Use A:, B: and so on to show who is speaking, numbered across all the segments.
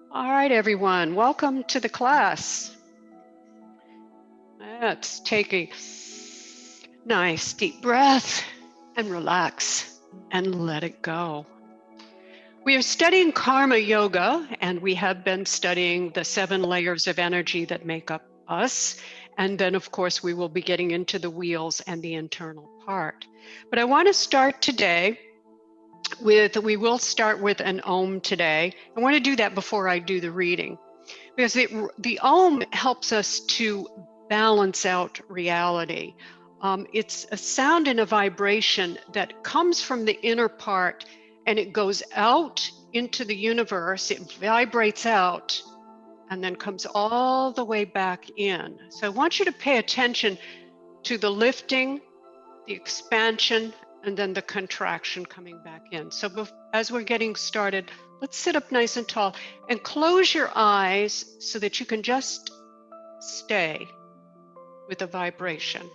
A: All right, everyone, welcome to the class. Let's take a nice deep breath and relax and let it go. We are studying karma yoga, and we have been studying the 7 layers of energy that make up us. And then, of course, we will be getting into the wheels and the internal part. But I want to start today we will start with an Om today. I want to do that before I do the reading, because the Om helps us to balance out reality. It's a sound and a vibration that comes from the inner part, and it goes out into the universe. It vibrates out and then comes all the way back in. So I want you to pay attention to the lifting, the expansion, and then the contraction coming back in. So as we're getting started, let's sit up nice and tall and close your eyes so that you can just stay with the vibration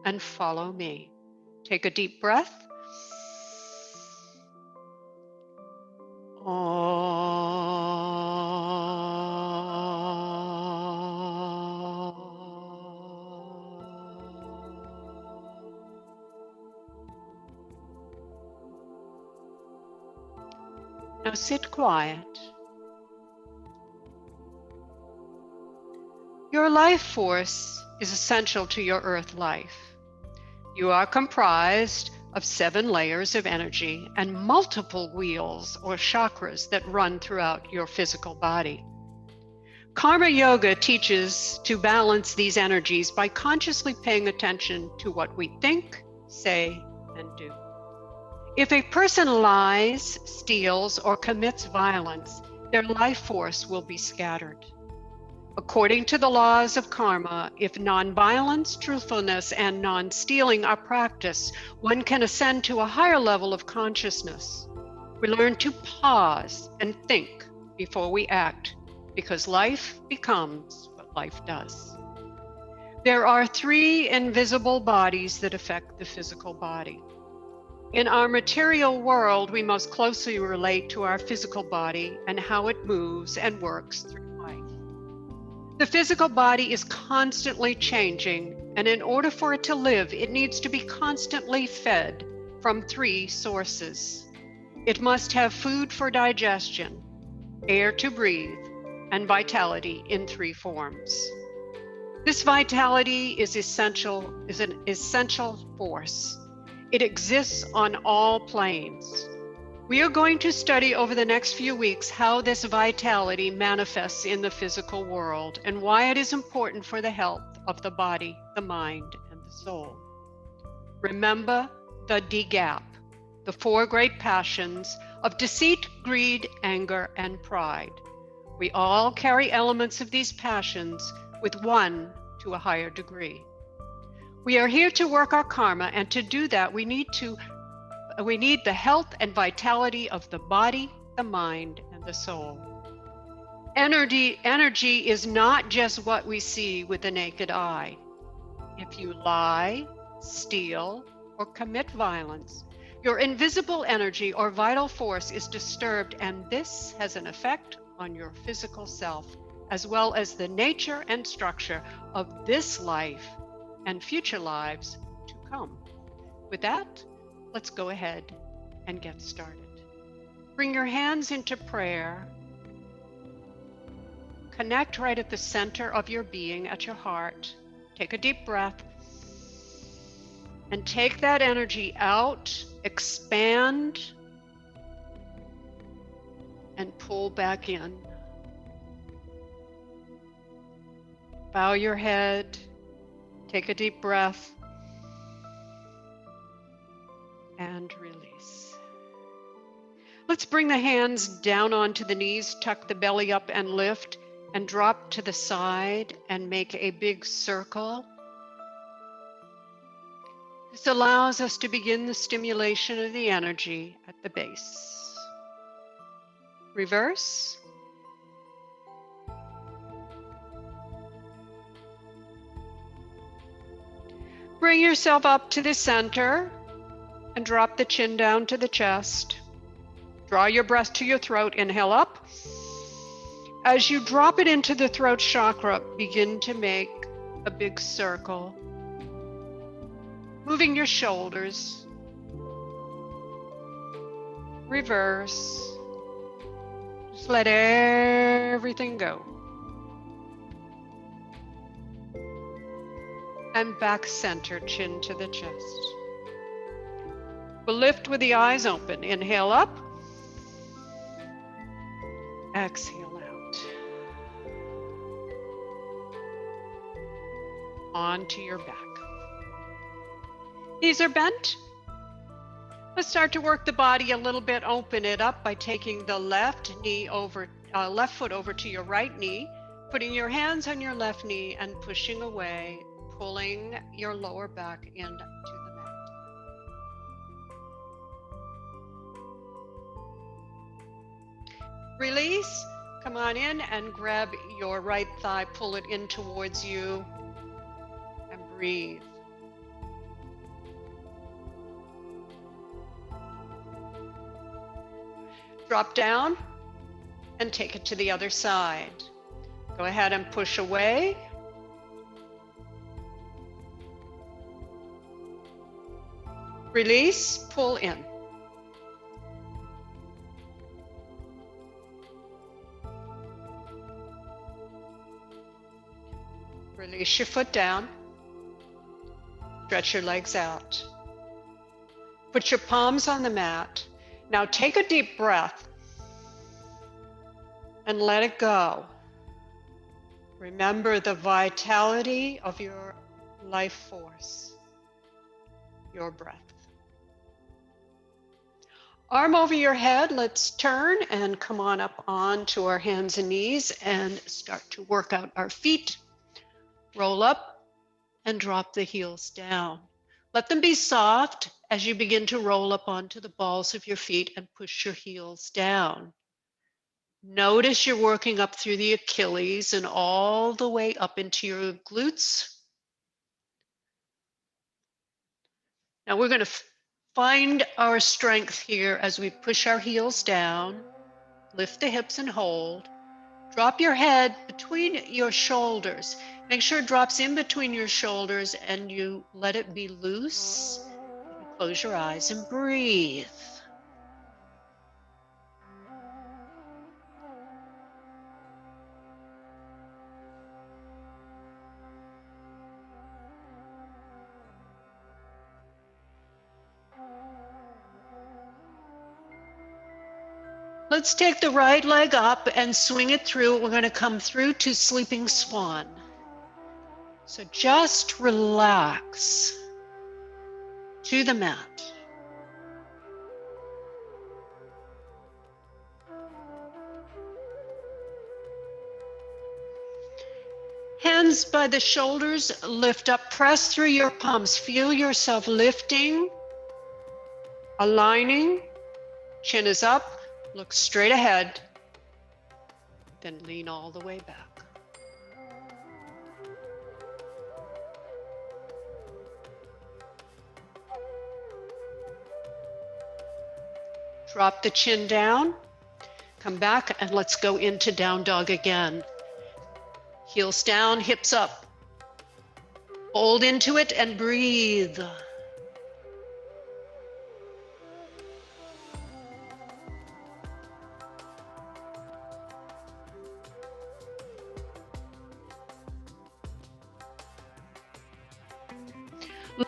A: and follow me. Take a deep breath. Now sit quiet. Your life force is essential to your earth life. You are comprised of 7 layers of energy and multiple wheels or chakras that run throughout your physical body. Karma Yoga teaches to balance these energies by consciously paying attention to what we think, say, and do. If a person lies, steals, or commits violence, their life force will be scattered. According to the laws of karma, if nonviolence, truthfulness, and non-stealing are practiced, one can ascend to a higher level of consciousness. We learn to pause and think before we act, because life becomes what life does. There are 3 invisible bodies that affect the physical body. In our material world, we most closely relate to our physical body and how it moves and works through life. The physical body is constantly changing, and in order for it to live, it needs to be constantly fed from 3 sources. It must have food for digestion, air to breathe, and vitality in 3 forms. This vitality is an essential force. It exists on all planes. We are going to study over the next few weeks how this vitality manifests in the physical world and why it is important for the health of the body, the mind, and the soul. Remember the D-gap, the 4 great passions of deceit, greed, anger, and pride. We all carry elements of these passions, with one to a higher degree. We are here to work our karma, and to do that, we need the health and vitality of the body, the mind, and the soul. Energy is not just what we see with the naked eye. If you lie, steal, or commit violence, your invisible energy or vital force is disturbed, and this has an effect on your physical self, as well as the nature and structure of this life and future lives to come. With that, let's go ahead and get started. Bring your hands into prayer. Connect right at the center of your being, at your heart. Take a deep breath and take that energy out, expand, and pull back in. Bow your head. Take a deep breath and release. Let's bring the hands down onto the knees, tuck the belly up and lift, and drop to the side and make a big circle. This allows us to begin the stimulation of the energy at the base. Reverse. Bring yourself up to the center and drop the chin down to the chest. Draw your breath to your throat. Inhale up. As you drop it into the throat chakra, begin to make a big circle, moving your shoulders, reverse, just let everything go. And back center, chin to the chest. We'll lift with the eyes open. Inhale up. Exhale out. Onto your back. Knees are bent. Let's start to work the body a little bit. Open it up by taking the left foot over to your right knee, putting your hands on your left knee and pushing away, pulling your lower back into the mat. Release. Come on in and grab your right thigh, pull it in towards you, and breathe. Drop down and take it to the other side. Go ahead and push away. Release, pull in. Release your foot down. Stretch your legs out. Put your palms on the mat. Now take a deep breath and let it go. Remember the vitality of your life force, your breath. Arm over your head, let's turn and come on up onto our hands and knees and start to work out our feet. Roll up and drop the heels down. Let them be soft as you begin to roll up onto the balls of your feet and push your heels down. Notice you're working up through the Achilles and all the way up into your glutes. Now we're going to find our strength here as we push our heels down, lift the hips and hold. Drop your head between your shoulders. Make sure it drops in between your shoulders and you let it be loose. Close your eyes and breathe. Let's take the right leg up and swing it through. We're going to come through to sleeping swan. So just relax to the mat. Hands by the shoulders, lift up, press through your palms. Feel yourself lifting, aligning, chin is up. Look straight ahead, then lean all the way back. Drop the chin down, come back, and let's go into down dog again. Heels down, hips up. Hold into it and breathe.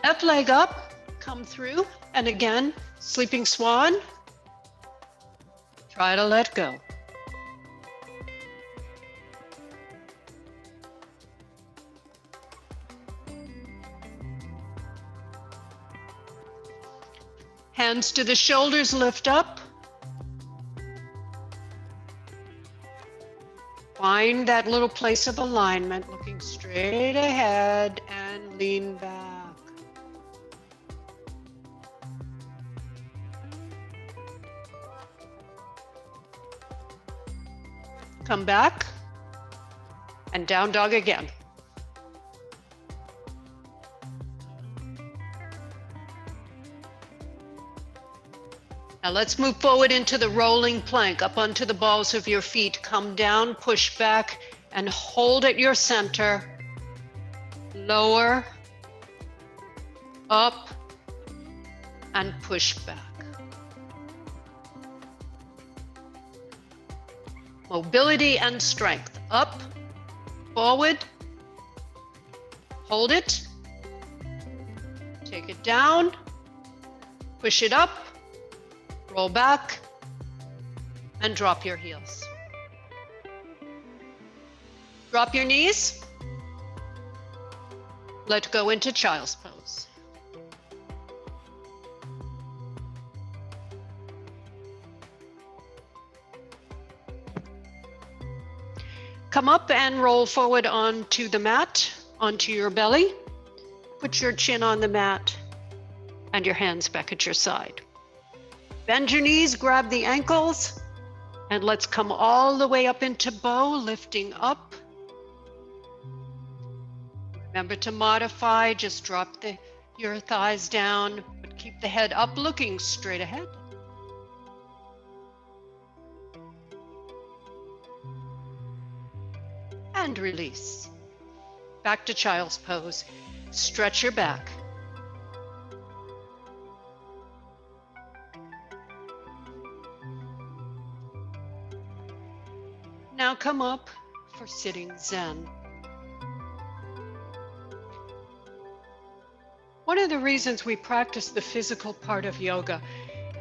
A: Left leg up, come through, and again, sleeping swan. Try to let go. Hands to the shoulders, lift up. Find that little place of alignment, looking straight ahead and lean back. Come back and down dog again. Now let's move forward into the rolling plank, up onto the balls of your feet. Come down, push back, and hold at your center. Lower, up, and push back. Mobility and strength. Up, forward, hold it, take it down, push it up, roll back, and drop your heels. Drop your knees. Let go into child's pose. Come up and roll forward onto the mat, onto your belly. Put your chin on the mat and your hands back at your side. Bend your knees, grab the ankles, and let's come all the way up into bow, lifting up. Remember to modify, just drop your thighs down, but keep the head up, looking straight ahead. And release. Back to child's pose. Stretch your back. Now come up for sitting Zen. One of the reasons we practice the physical part of yoga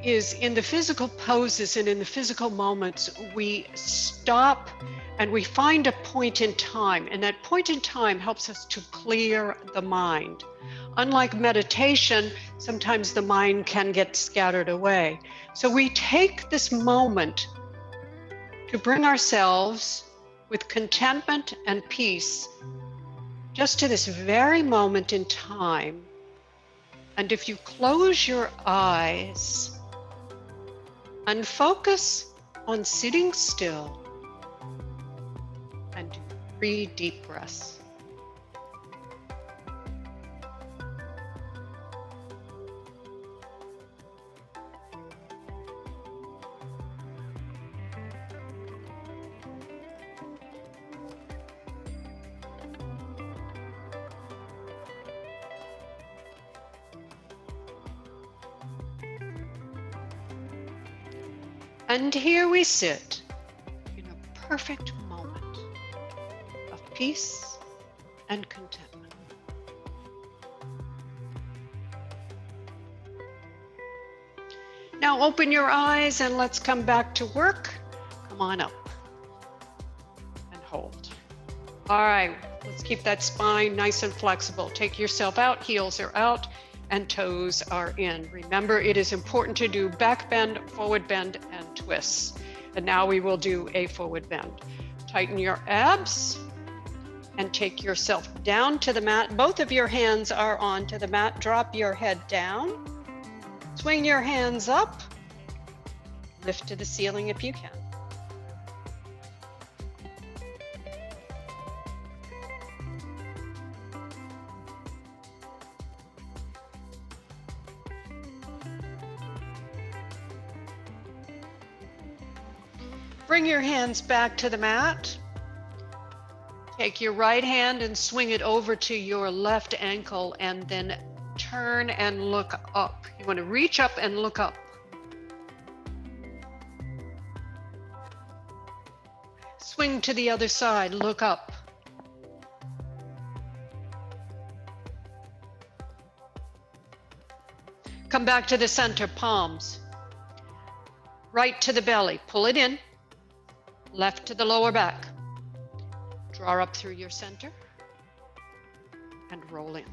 A: is in the physical poses and in the physical moments, we stop and we find a point in time, and that point in time helps us to clear the mind. Unlike meditation, sometimes the mind can get scattered away. So we take this moment to bring ourselves with contentment and peace just to this very moment in time. And if you close your eyes and focus on sitting still and do 3 deep breaths. And here we sit in a perfect moment of peace and contentment. Now open your eyes and let's come back to work. Come on up and hold. All right, let's keep that spine nice and flexible. Take yourself out, heels are out, and toes are in. Remember, it is important to do back bend, forward bend, and twists. And now we will do a forward bend. Tighten your abs and take yourself down to the mat. Both of your hands are onto the mat. Drop your head down. Swing your hands up. Lift to the ceiling if you can. Bring your hands back to the mat. Take your right hand and swing it over to your left ankle and then turn and look up. You want to reach up and look up. Swing to the other side, look up. Come back to the center, palms. Right to the belly, pull it in. Left to the lower back. Draw up through your center and roll in.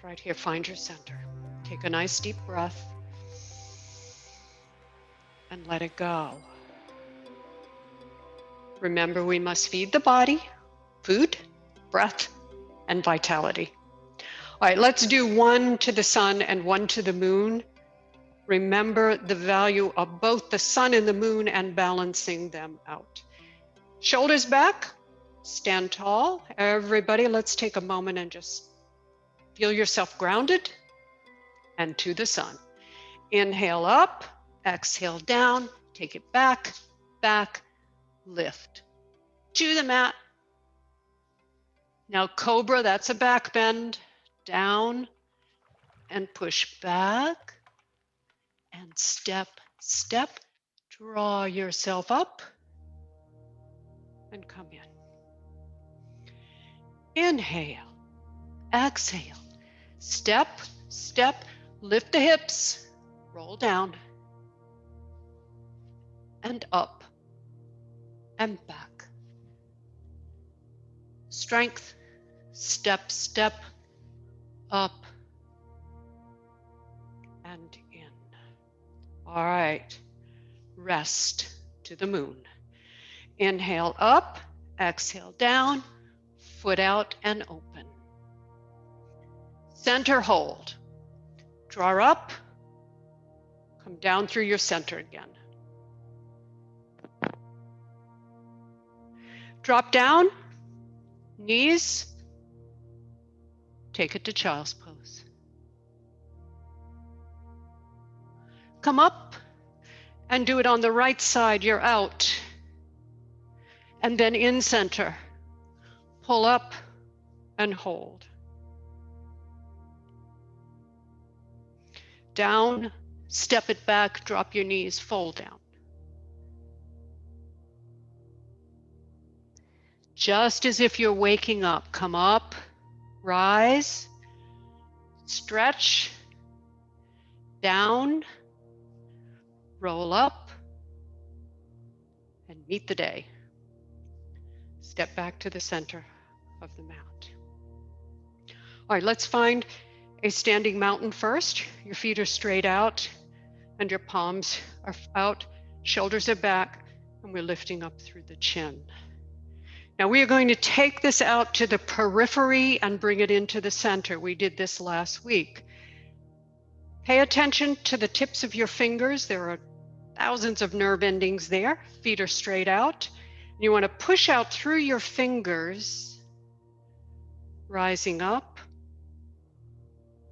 A: Right here, find your center. Take a nice deep breath and let it go. Remember, we must feed the body, food, breath, and vitality. All right, let's do 1 to the sun and 1 to the moon. Remember the value of both the sun and the moon and balancing them out. Shoulders back, stand tall. Everybody, let's take a moment and just Feel yourself grounded and to the sun. Inhale up, exhale down, take it back, back, lift. To the mat. Now cobra, that's a back bend. Down and push back and step, step. Draw yourself up and come in. Inhale, exhale, step, step, lift the hips, roll down and up and back. Strength, step, step, up and in. All right, rest to the moon. Inhale up, exhale down, foot out and open. Center hold. Draw up, come down through your center again. Drop down, knees, take it to child's pose. Come up and do it on the right side, you're out. And then in center, pull up and hold. Down, step it back, drop your knees, fold down. Just as if you're waking up, come up, rise, stretch, down, roll up, and meet the day. Step back to the center of the mat. All right, let's find a standing mountain first. Your feet are straight out and your palms are out, shoulders are back, and we're lifting up through the chin. Now we are going to take this out to the periphery and bring it into the center. We did this last week. Pay attention to the tips of your fingers. There are thousands of nerve endings there. Feet are straight out. You want to push out through your fingers, rising up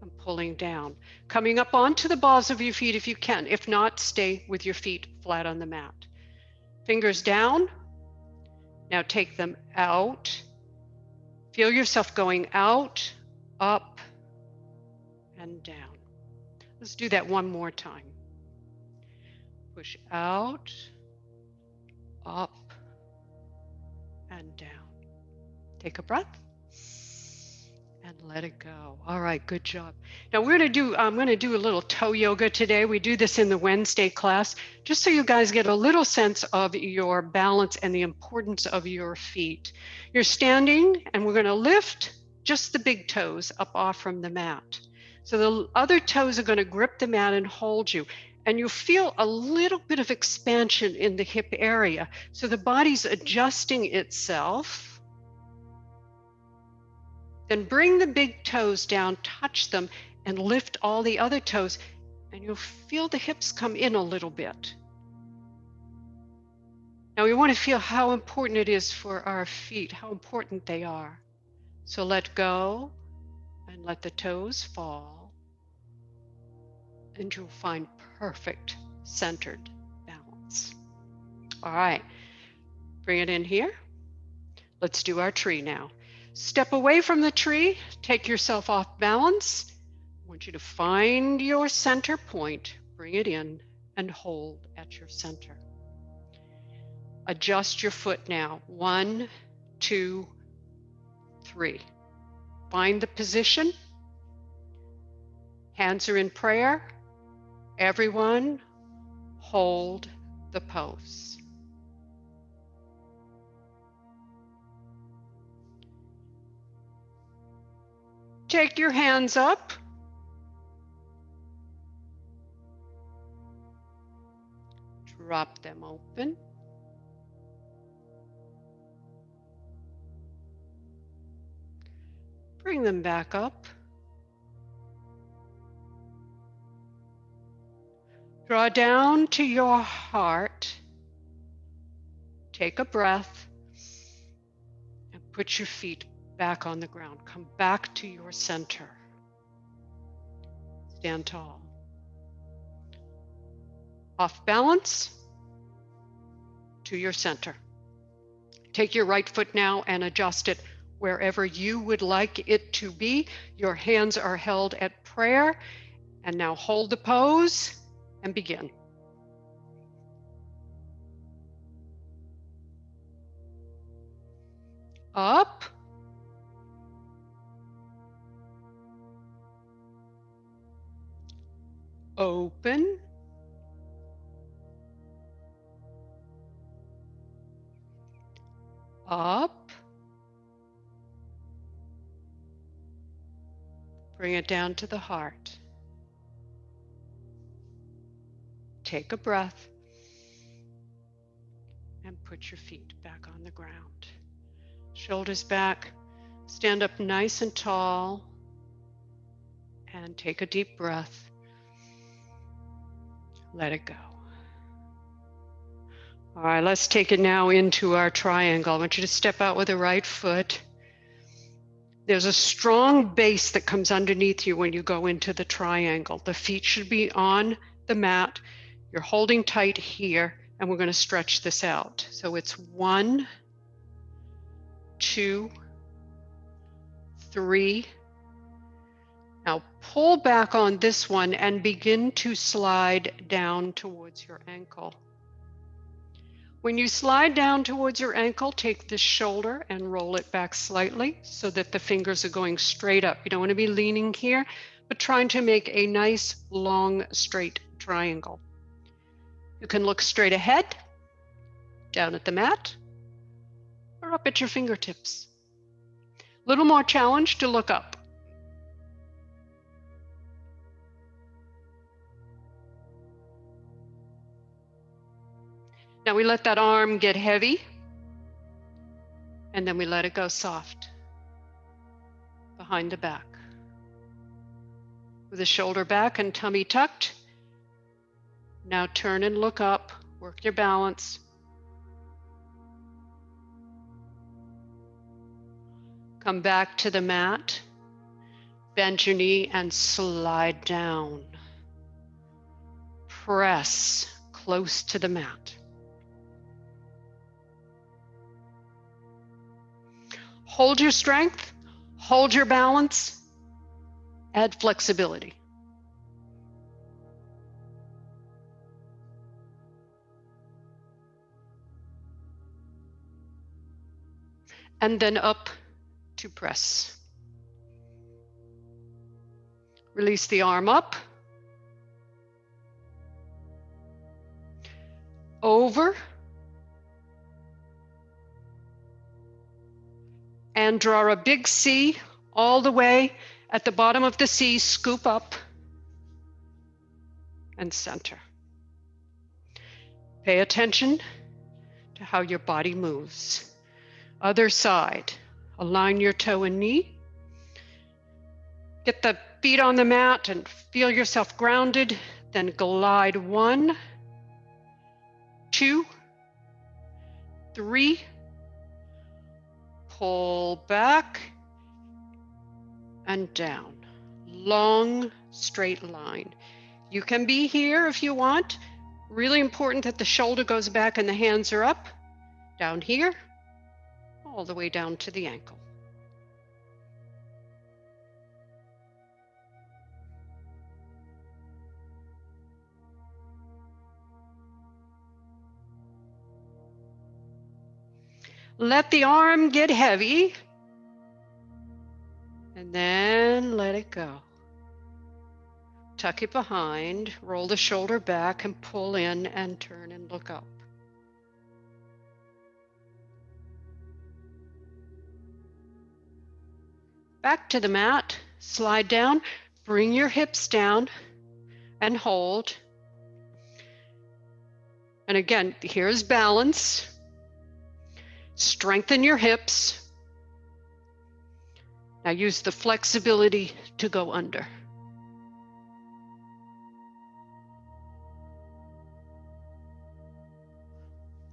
A: and pulling down. Coming up onto the balls of your feet if you can. If not, stay with your feet flat on the mat. Fingers down. Now take them out. Feel yourself going out, up, and down. Let's do that one more time. Push out, up, and down. Take a breath and let it go. All right, good job. Now I'm going to do a little toe yoga today. We do this in the Wednesday class, just so you guys get a little sense of your balance and the importance of your feet. You're standing and we're going to lift just the big toes up off from the mat. So the other toes are going to grip the mat and hold you. And you feel a little bit of expansion in the hip area. So the body's adjusting itself. Then bring the big toes down, touch them, and lift all the other toes. And you'll feel the hips come in a little bit. Now we want to feel how important it is for our feet, how important they are. So let go and let the toes fall. And you'll find perfect centered balance. All right, bring it in here. Let's do our tree now. Step away from the tree, take yourself off balance. I want you to find your center point, bring it in, and hold at your center. Adjust your foot now. 1, 2, 3. Find the position. Hands are in prayer. Everyone, hold the pose. Take your hands up. Drop them open. Bring them back up. Draw down to your heart. Take a breath and put your feet back on the ground. Come back to your center. Stand tall. Off balance to your center. Take your right foot now and adjust it wherever you would like it to be. Your hands are held at prayer. And now hold the pose and begin. Up. Open. Up. Bring it down to the heart. Take a breath and put your feet back on the ground. Shoulders back, stand up nice and tall, and take a deep breath. Let it go. All right, let's take it now into our triangle. I want you to step out with the right foot. There's a strong base that comes underneath you when you go into the triangle. The feet should be on the mat. You're holding tight here, and we're going to stretch this out. So it's 1, 2, 3. Now pull back on this one and begin to slide down towards your ankle. When you slide down towards your ankle, take this shoulder and roll it back slightly so that the fingers are going straight up. You don't want to be leaning here, but trying to make a nice, long, straight triangle. You can look straight ahead, down at the mat, or up at your fingertips. A little more challenge to look up. Now we let that arm get heavy, and then we let it go soft behind the back. With the shoulder back and tummy tucked, now turn and look up, work your balance. Come back to the mat, bend your knee and slide down. Press close to the mat. Hold your strength, hold your balance, add flexibility. And then up to press. Release the arm up, over, and draw a big C all the way. At the bottom of the C, scoop up and center. Pay attention to how your body moves. Other side, align your toe and knee. Get the feet on the mat and feel yourself grounded. Then glide 1, 2, 3. Pull back and down. Long, straight line. You can be here if you want. Really important that the shoulder goes back and the hands are up. Down here, all the way down to the ankle. Let the arm get heavy, and then let it go. Tuck it behind, roll the shoulder back and pull in and turn and look up. Back to the mat, slide down, bring your hips down and hold. And again, here's balance. Strengthen your hips. Now use the flexibility to go under.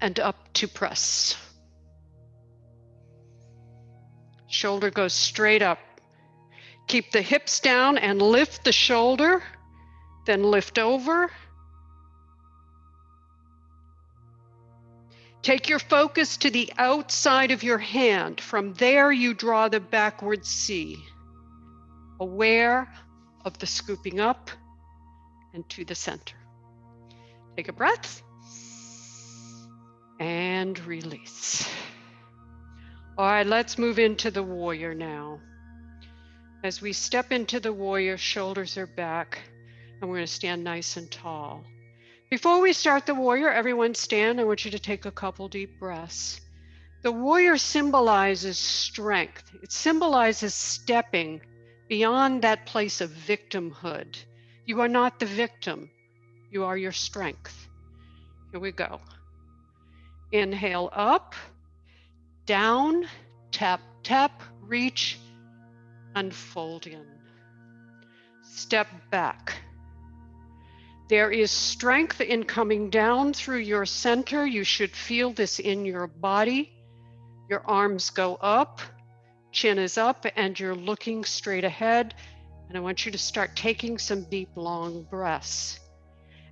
A: And up to press. Shoulder goes straight up. Keep the hips down and lift the shoulder. Then lift over. Take your focus to the outside of your hand. From there, you draw the backward C, aware of the scooping up and to the center. Take a breath and release. All right, let's move into the warrior now. As we step into the warrior, shoulders are back, and we're going to stand nice and tall. Before we start the warrior, everyone stand. I want you to take a couple deep breaths. The warrior symbolizes strength. It symbolizes stepping beyond that place of victimhood. You are not the victim. You are your strength. Here we go. Inhale up, down, tap, tap, reach, and fold in. Step back. There is strength in coming down through your center. You should feel this in your body. Your arms go up, chin is up, and you're looking straight ahead. And I want you to start taking some deep, long breaths.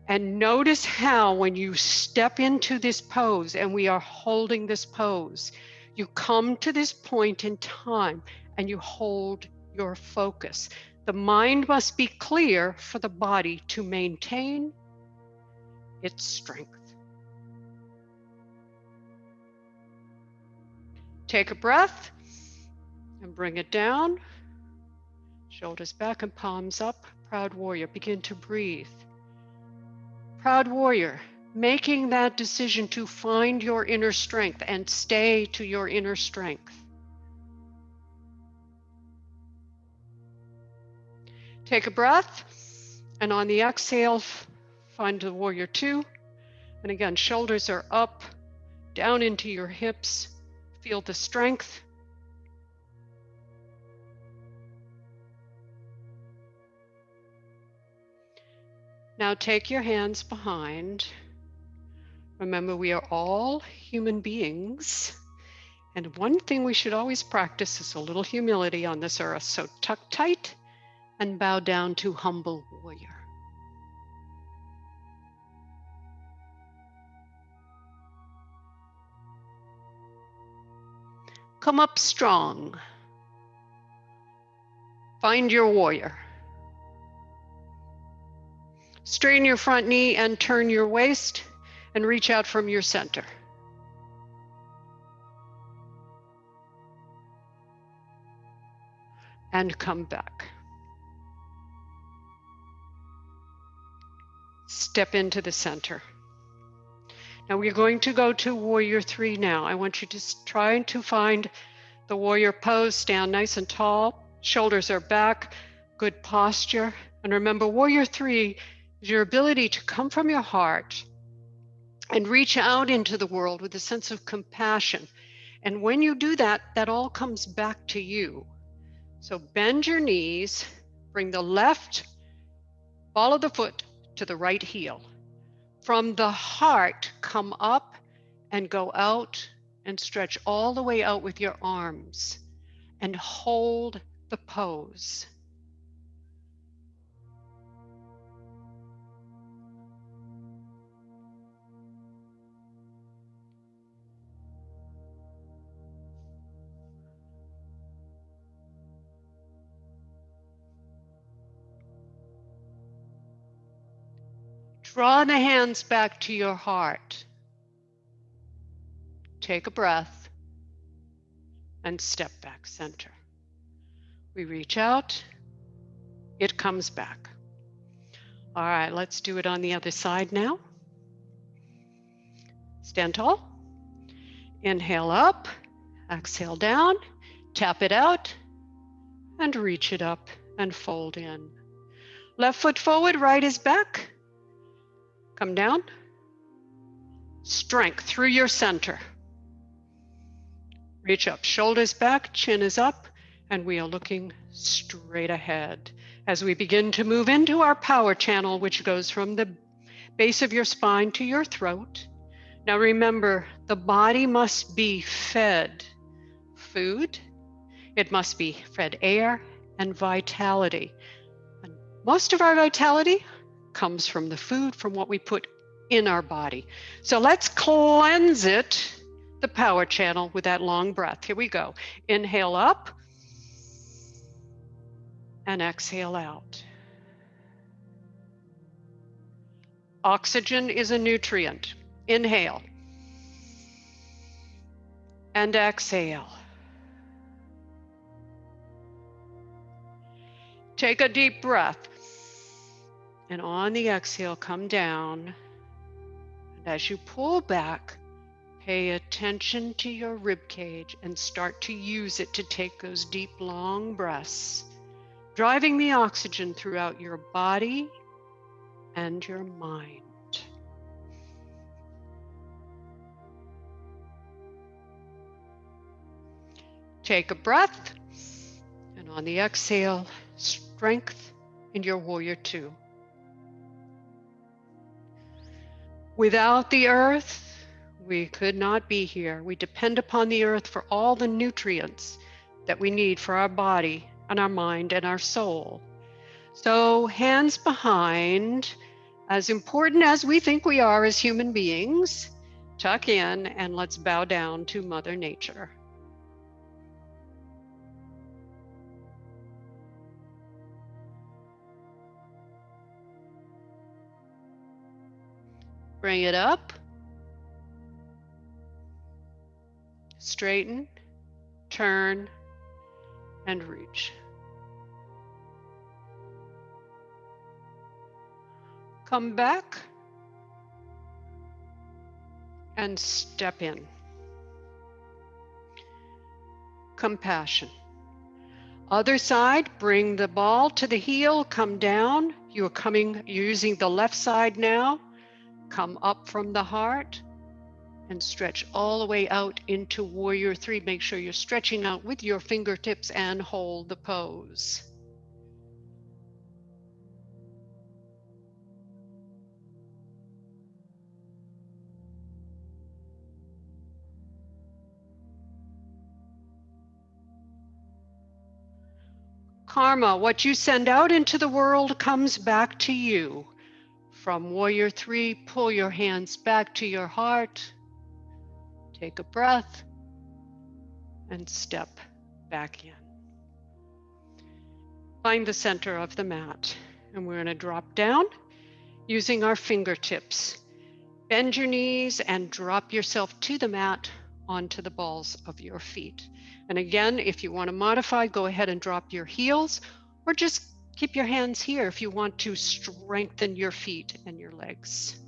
A: And notice how when you step into this pose, and we are holding this pose, you come to this point in time and you hold your focus. The mind must be clear for the body to maintain its strength. Take a breath and bring it down. Shoulders back and palms up. Proud warrior. Begin to breathe. Proud warrior, making that decision to find your inner strength and stay to your inner strength. Take a breath, and on the exhale, find the warrior two. And again, shoulders are up, down into your hips. Feel the strength. Now take your hands behind. Remember, we are all human beings. And one thing we should always practice is a little humility on this earth. So tuck tight and bow down to humble warrior. Come up strong. Find your warrior. Straighten your front knee and turn your waist and reach out from your center. And come back. Step into the center. Now we're going to go to warrior three now. I want you to try to find the warrior pose. Stand nice and tall. Shoulders are back. Good posture. And remember, warrior three is your ability to come from your heart and reach out into the world with a sense of compassion. And when you do that, that all comes back to you. So bend your knees, bring the left ball of the foot to the right heel. From the heart, come up and go out and stretch all the way out with your arms and hold the pose. Draw the hands back to your heart. Take a breath and step back center. We reach out, it comes back. All right, let's do it on the other side now. Stand tall. Inhale up, exhale down, tap it out, and reach it up and fold in. Left foot forward, right is back. Come down. Strength through your center. Reach up, shoulders back, chin is up, and we are looking straight ahead as we begin to move into our power channel, which goes from the base of your spine to your throat. Now remember, the body must be fed food, it must be fed air and vitality. And most of our vitality comes from the food, from what we put in our body. So let's cleanse it, the power channel, with that long breath. Here we go. Inhale up and exhale out. Oxygen is a nutrient. Inhale and exhale. Take a deep breath. And on the exhale, come down. And as you pull back, pay attention to your rib cage and start to use it to take those deep, long breaths, driving the oxygen throughout your body and your mind. Take a breath, and on the exhale, strength in your warrior two. Without the earth, we could not be here. We depend upon the earth for all the nutrients that we need for our body and our mind and our soul. So hands behind, as important as we think we are as human beings, tuck in and let's bow down to Mother Nature. Bring it up. Straighten, turn, and reach. Come back and step in. Compassion. Other side, bring the ball to the heel, come down. You're using the left side now. Come up from the heart and stretch all the way out into warrior three. Make sure you're stretching out with your fingertips and hold the pose. Karma, what you send out into the world comes back to you. From warrior three, pull your hands back to your heart. Take a breath and step back in. Find the center of the mat, and we're going to drop down using our fingertips. Bend your knees and drop yourself to the mat onto the balls of your feet. And again, if you want to modify, go ahead and drop your heels, or just keep your hands here if you want to strengthen your feet and your legs.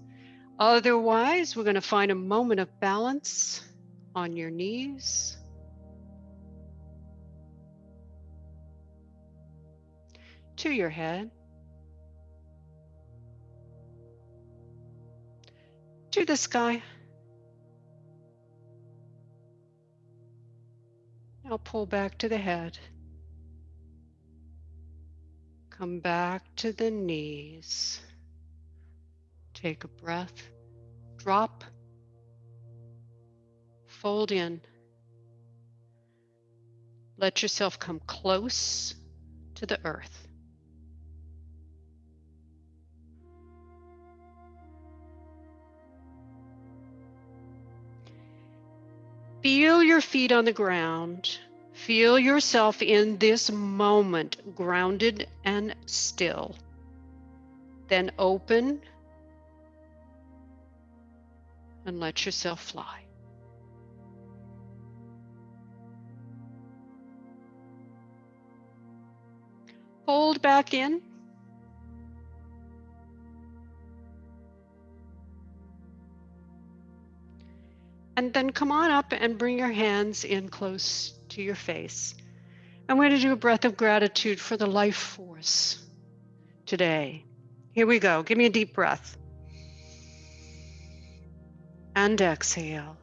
A: Otherwise, we're going to find a moment of balance on your knees. To your head. To the sky. Now pull back to the head. Come back to the knees. Take a breath. Drop. Fold in. Let yourself come close to the earth. Feel your feet on the ground. Feel yourself in this moment, grounded and still. Then open and let yourself fly. Fold back in. And then come on up and bring your hands in close to your face. I'm going to do a breath of gratitude for the life force today. Here we go. Give me a deep breath. And exhale.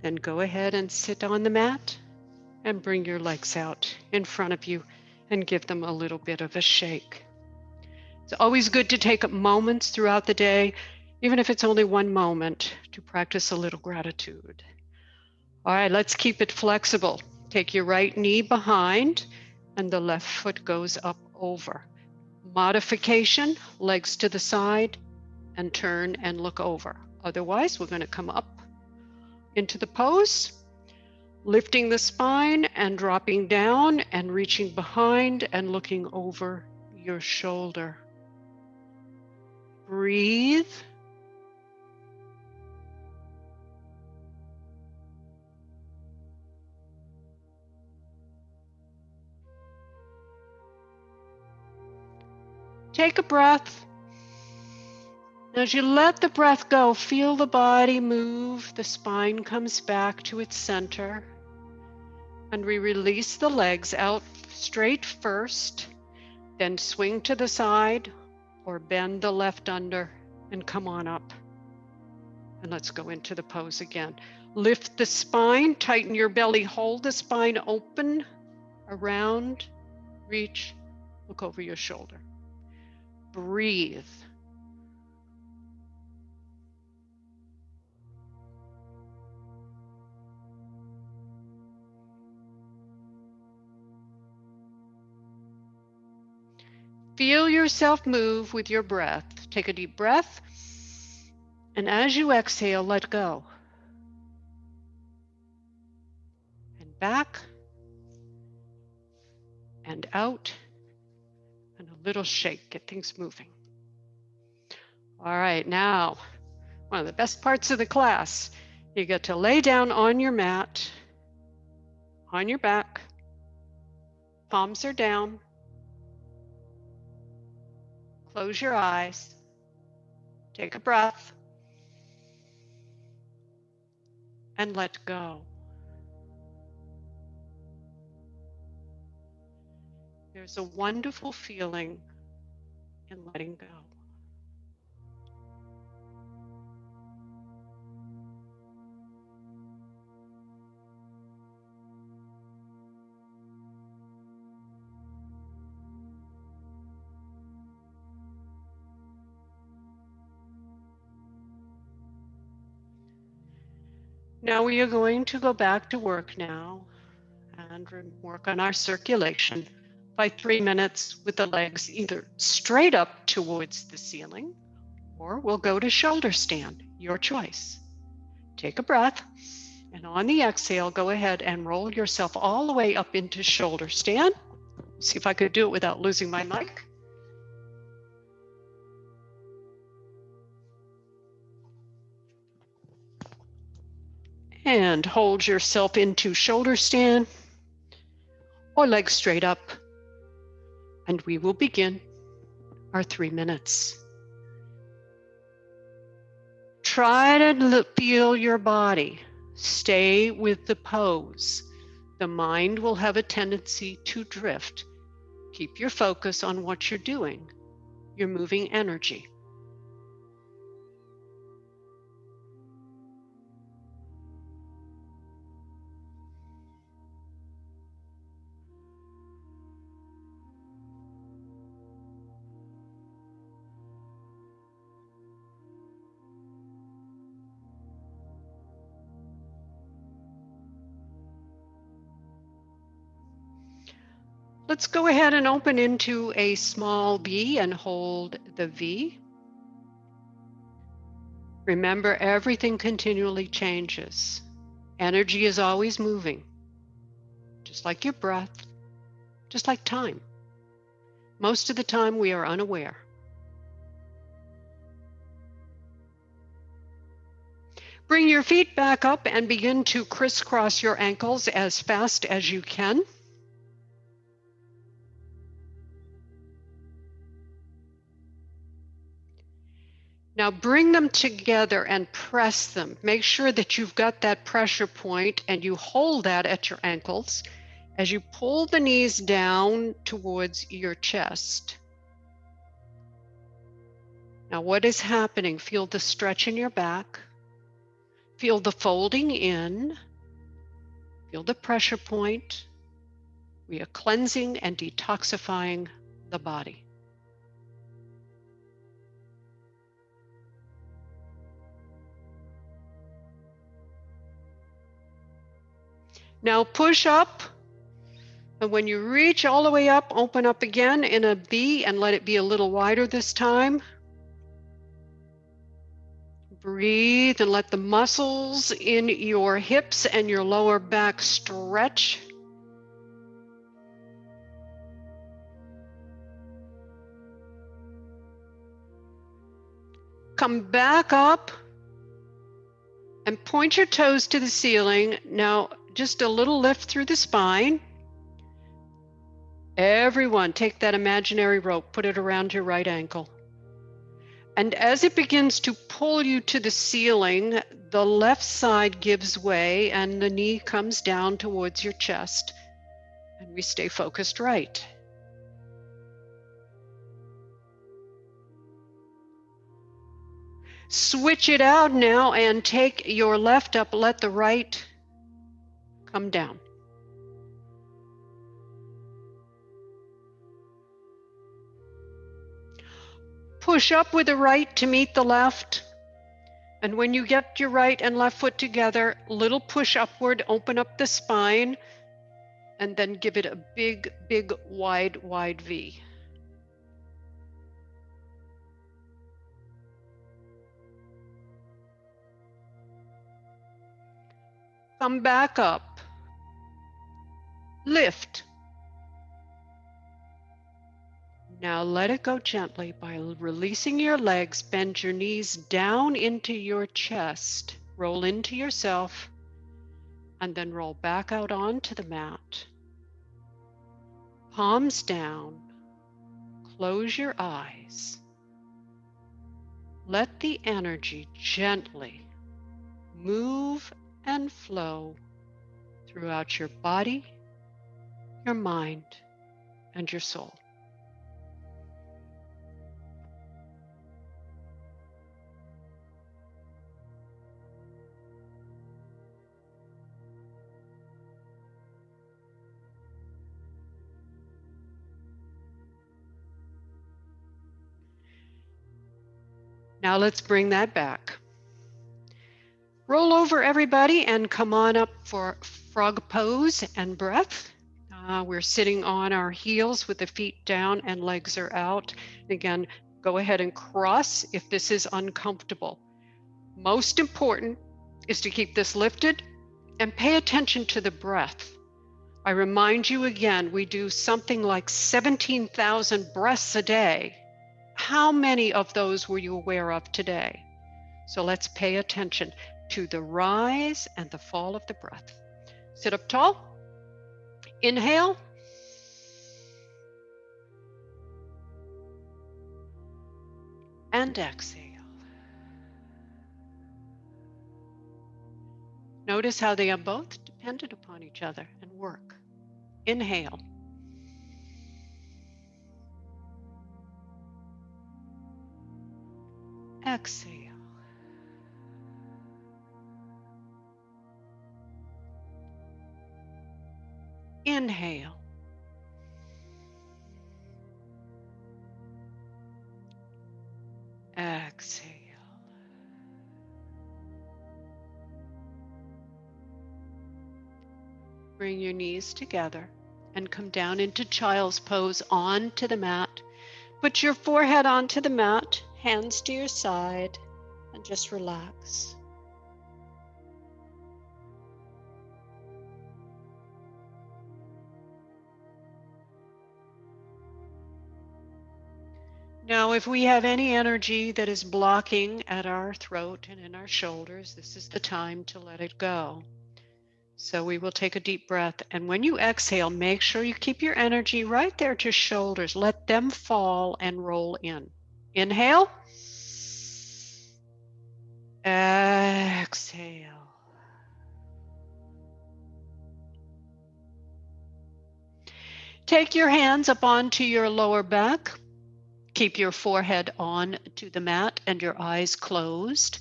A: Then go ahead and sit on the mat and bring your legs out in front of you and give them a little bit of a shake. It's always good to take moments throughout the day, even if it's only one moment, to practice a little gratitude. All right, let's keep it flexible. Take your right knee behind and the left foot goes up over. Modification, legs to the side and turn and look over. Otherwise, we're going to come up into the pose, lifting the spine and dropping down and reaching behind and looking over your shoulder. Breathe. Take a breath. As you let the breath go, feel the body move. The spine comes back to its center. And we release the legs out straight first, then swing to the side or bend the left under and come on up. And let's go into the pose again. Lift the spine, tighten your belly, hold the spine open, around, reach, look over your shoulder. Breathe. Feel yourself move with your breath. Take a deep breath, and as you exhale, let go. And back, and out, and a little shake. Get things moving. All right, now, one of the best parts of the class, you get to lay down on your mat, on your back, palms are down, close your eyes, take a breath, and let go. There's a wonderful feeling in letting go. Now we are going to go back to work now and work on our circulation by 3 minutes with the legs either straight up towards the ceiling or we'll go to shoulder stand, your choice. Take a breath, and on the exhale, go ahead and roll yourself all the way up into shoulder stand. See if I could do it without losing my mic. And hold yourself into shoulder stand or legs straight up. And we will begin our 3 minutes. Try to feel your body. Stay with the pose. The mind will have a tendency to drift. Keep your focus on what you're doing. You're moving energy. Let's go ahead and open into a small V and hold the V. Remember, everything continually changes. Energy is always moving, just like your breath, just like time. Most of the time we are unaware. Bring your feet back up and begin to crisscross your ankles as fast as you can. Now bring them together and press them. Make sure that you've got that pressure point and you hold that at your ankles as you pull the knees down towards your chest. Now what is happening? Feel the stretch in your back. Feel the folding in. Feel the pressure point. We are cleansing and detoxifying the body. Now push up. And when you reach all the way up, open up again in a V and let it be a little wider this time. Breathe and let the muscles in your hips and your lower back stretch. Come back up and point your toes to the ceiling. Now, just a little lift through the spine. Everyone, take that imaginary rope, put it around your right ankle. And as it begins to pull you to the ceiling, the left side gives way and the knee comes down towards your chest. And we stay focused right. Switch it out now and take your left up, let the right come down. Push up with the right to meet the left. And when you get your right and left foot together, little push upward, open up the spine, and then give it a big, big, wide, wide V. Come back up. Lift. Now let it go gently by releasing your legs. Bend your knees down into your chest. Roll into yourself and then roll back out onto the mat. Palms down. Close your eyes. Let the energy gently move and flow throughout your body, your mind, and your soul. Now let's bring that back. Roll over, everybody, and come on up for frog pose and breath. We're sitting on our heels with the feet down and legs are out. Again, go ahead and cross if this is uncomfortable. Most important is to keep this lifted and pay attention to the breath. I remind you again, we do something like 17,000 breaths a day. How many of those were you aware of today? So let's pay attention to the rise and the fall of the breath. Sit up tall. Inhale. And exhale. Notice how they are both dependent upon each other and work. Inhale. Exhale. Inhale. Exhale. Bring your knees together and come down into child's pose onto the mat. Put your forehead onto the mat, hands to your side, and just relax. Now, if we have any energy that is blocking at our throat and in our shoulders, this is the time to let it go. So we will take a deep breath. And when you exhale, make sure you keep your energy right there to shoulders. Let them fall and roll in. Inhale. Exhale. Take your hands up onto your lower back. Keep your forehead on to the mat and your eyes closed.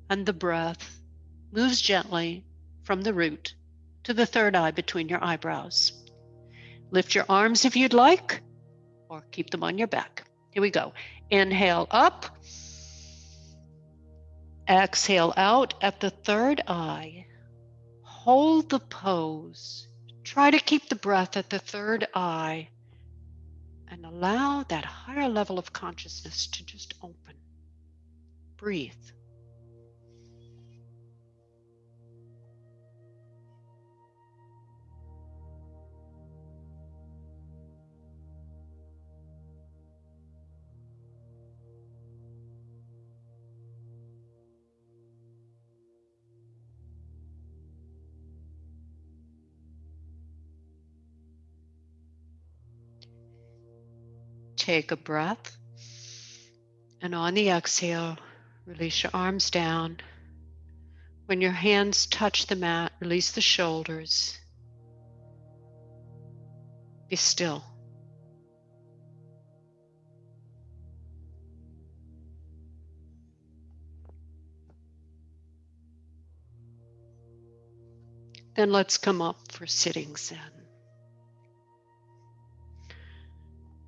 A: And the breath moves gently from the root to the third eye between your eyebrows. Lift your arms if you'd like, or keep them on your back. Here we go. Inhale up. Exhale out at the third eye. hold the pose. Try to keep the breath at the third eye and allow that higher level of consciousness to just open. Breathe. Take a breath, and on the exhale, release your arms down. When your hands touch the mat, release the shoulders. Be still. Then let's come up for sitting Zen.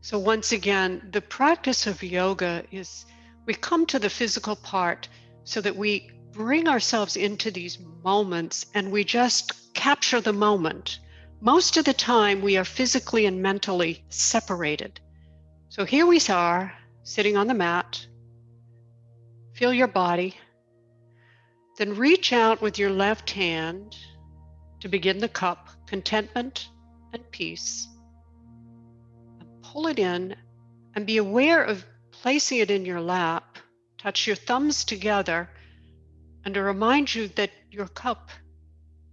A: So once again, the practice of yoga is we come to the physical part so that we bring ourselves into these moments and we just capture the moment. Most of the time we are physically and mentally separated. So here we are sitting on the mat. Feel your body. Then reach out with your left hand to begin the cup, contentment and peace. Pull it in and be aware of placing it in your lap. Touch your thumbs together and to remind you that your cup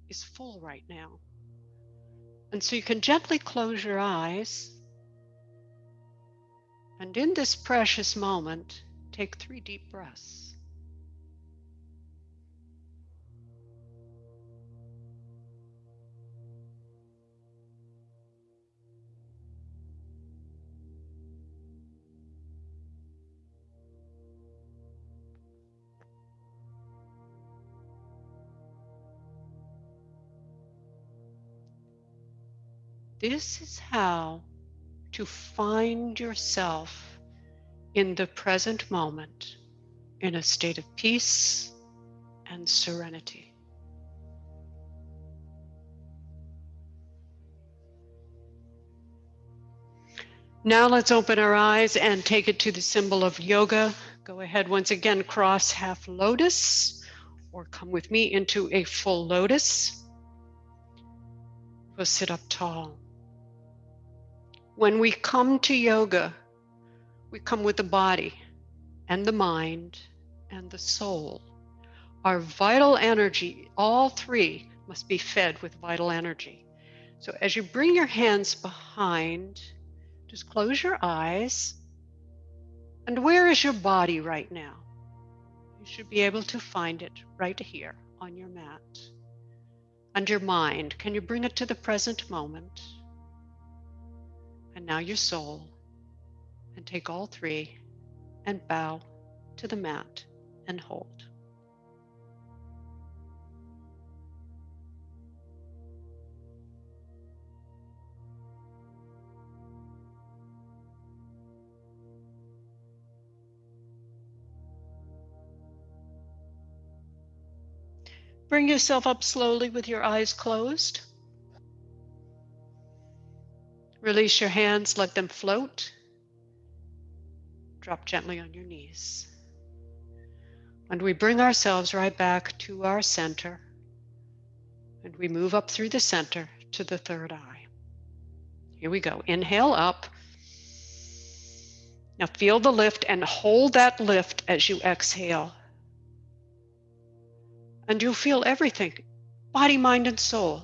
A: is full right now. And so you can gently close your eyes. And in this precious moment, take 3 deep breaths. This is how to find yourself in the present moment in a state of peace and serenity. Now let's open our eyes and take it to the symbol of yoga. Go ahead once again, cross half lotus, or come with me into a full lotus. We'll sit up tall. When we come to yoga, we come with the body and the mind and the soul. Our vital energy, all 3 must be fed with vital energy. So as you bring your hands behind, just close your eyes. And where is your body right now? You should be able to find it right here on your mat. And your mind, can you bring it to the present moment? And now your soul, and take all 3 and bow to the mat and hold. Bring yourself up slowly with your eyes closed. Release your hands, let them float. Drop gently on your knees. And we bring ourselves right back to our center. And we move up through the center to the third eye. Here we go. Inhale up. Now feel the lift and hold that lift as you exhale. And you'll feel everything, body, mind, and soul,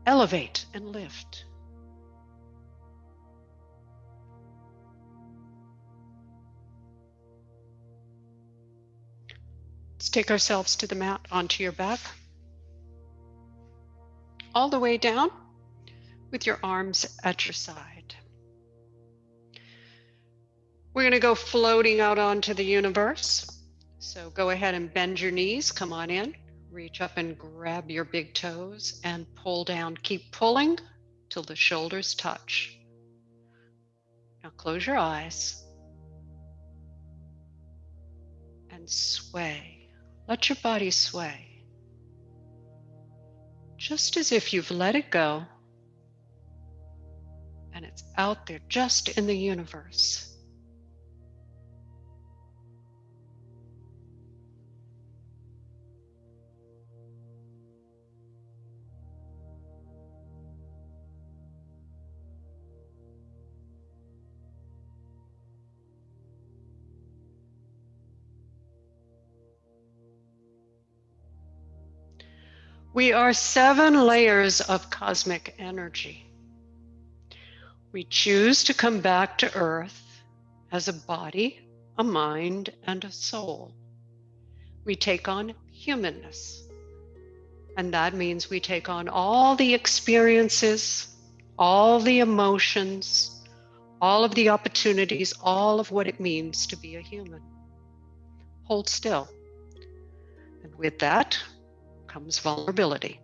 A: elevate and lift. Let's take ourselves to the mat, onto your back. All the way down with your arms at your side. We're going to go floating out onto the universe. So go ahead and bend your knees, come on in, reach up and grab your big toes and pull down. Keep pulling till the shoulders touch. Now close your eyes and sway. Let your body sway. just as if you've let it go and it's out there just in the universe. We are 7 layers of cosmic energy. We choose to come back to Earth as a body, a mind, and a soul. We take on humanness. And that means we take on all the experiences, all the emotions, all of the opportunities, all of what it means to be a human. Hold still. And with that comes vulnerability.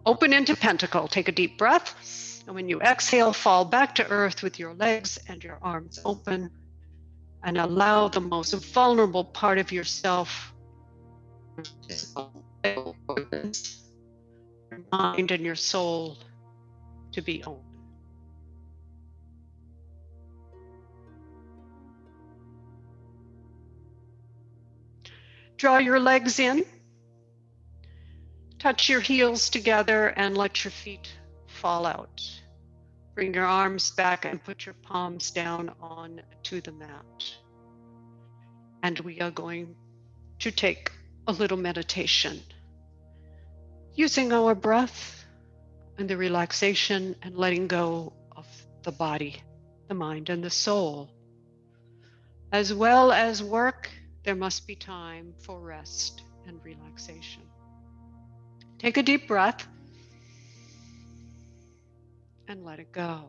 A: Open into pentacle. Take a deep breath. And when you exhale, fall back to earth with your legs and your arms open. And allow the most vulnerable part of yourself, your mind and your soul, to be open. Draw your legs in. Touch your heels together and let your feet fall out. Bring your arms back and put your palms down onto the mat. And we are going to take a little meditation using our breath and the relaxation and letting go of the body, the mind, and the soul. As well as work, there must be time for rest and relaxation. Take a deep breath and let it go.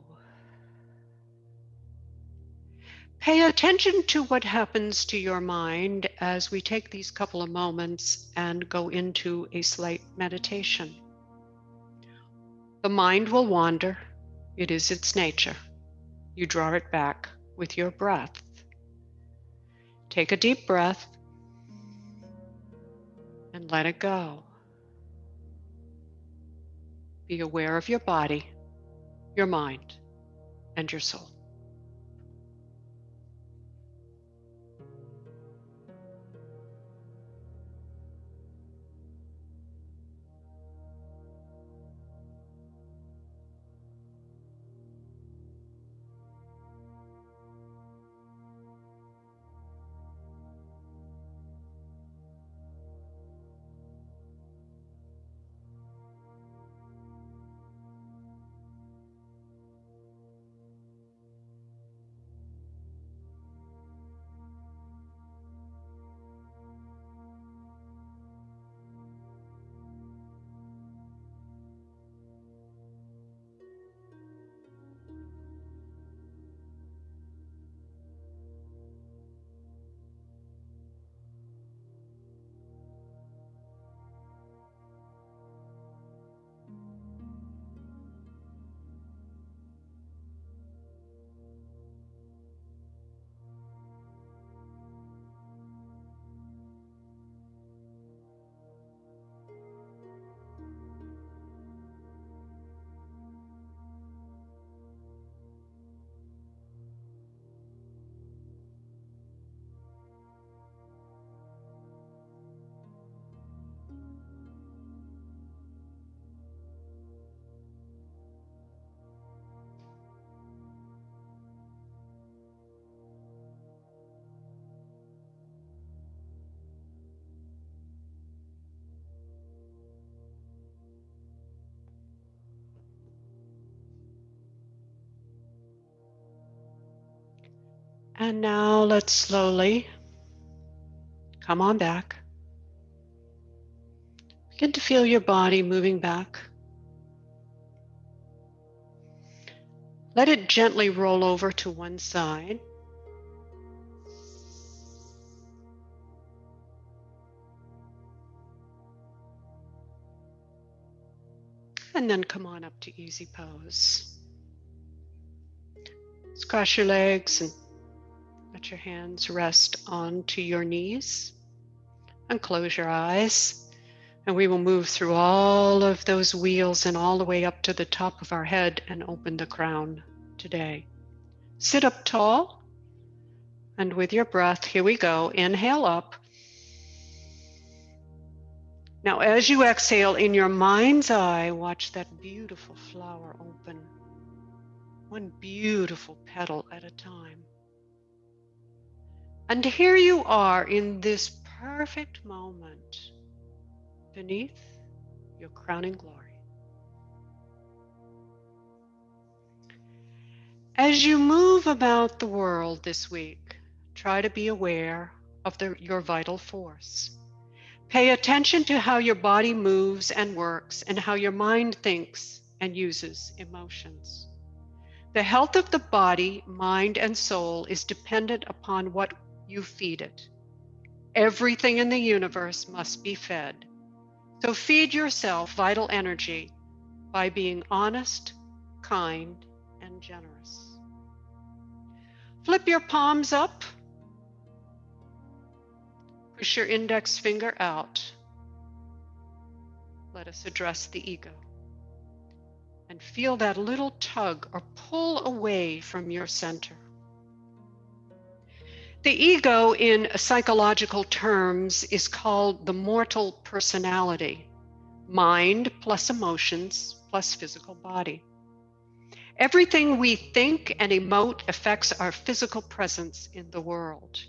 A: Pay attention to what happens to your mind as we take these couple of moments and go into a slight meditation. The mind will wander. It is its nature. You draw it back with your breath. Take a deep breath and let it go. Be aware of your body, your mind, and your soul. And now let's slowly come on back. Begin to feel your body moving back. Let it gently roll over to one side. And then come on up to easy pose. Just cross your legs and let your hands rest onto your knees. And close your eyes. And we will move through all of those wheels and all the way up to the top of our head and open the crown today. Sit up tall, and with your breath, here we go. Inhale up. Now, as you exhale, in your mind's eye, watch that beautiful flower open, one beautiful petal at a time. And here you are in this perfect moment beneath your crowning glory. As you move about the world this week, try to be aware of your vital force. Pay attention to how your body moves and works and how your mind thinks and uses emotions. The health of the body, mind, and soul is dependent upon what you feed it. Everything in the universe must be fed. So feed yourself vital energy by being honest, kind, and generous. Flip your palms up. Push your index finger out. Let us address the ego. And feel that little tug or pull away from your center. The ego, in psychological terms, is called the mortal personality. Mind plus emotions plus physical body. Everything we think and emote affects our physical presence in the world.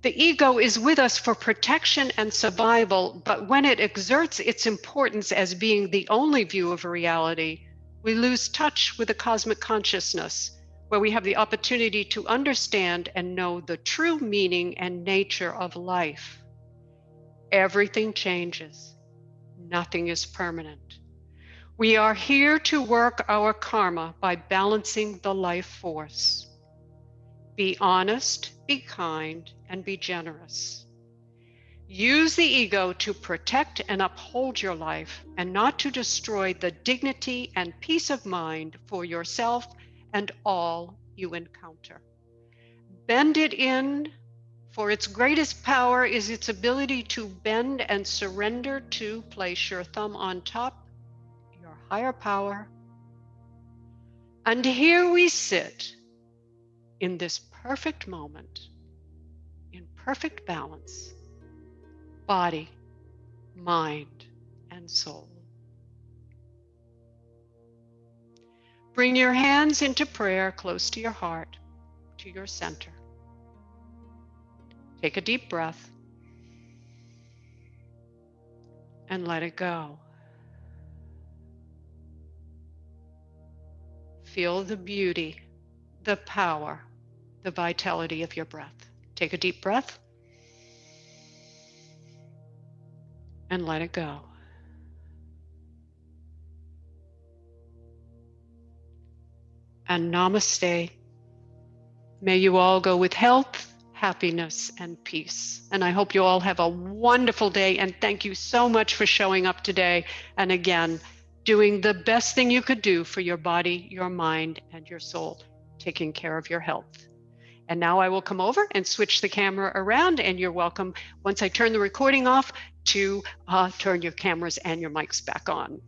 A: The ego is with us for protection and survival, but when it exerts its importance as being the only view of reality, we lose touch with the cosmic consciousness, where we have the opportunity to understand and know the true meaning and nature of life. Everything changes. Nothing is permanent. We are here to work our karma by balancing the life force. Be honest, be kind, and be generous. Use the ego to protect and uphold your life and not to destroy the dignity and peace of mind for yourself and all you encounter. Bend it in, for its greatest power is its ability to bend and surrender to place your thumb on top, your higher power. And here we sit in this perfect moment, in perfect balance, body, mind, and soul. Bring your hands into prayer close to your heart, to your center. Take a deep breath and let it go. Feel the beauty, the power, the vitality of your breath. Take a deep breath and let it go. And namaste. May you all go with health, happiness, and peace. And I hope you all have a wonderful day. And thank you so much for showing up today. And again, doing the best thing you could do for your body, your mind, and your soul, taking care of your health. And now I will come over and switch the camera around, and you're welcome, once I turn the recording off, to turn your cameras and your mics back on.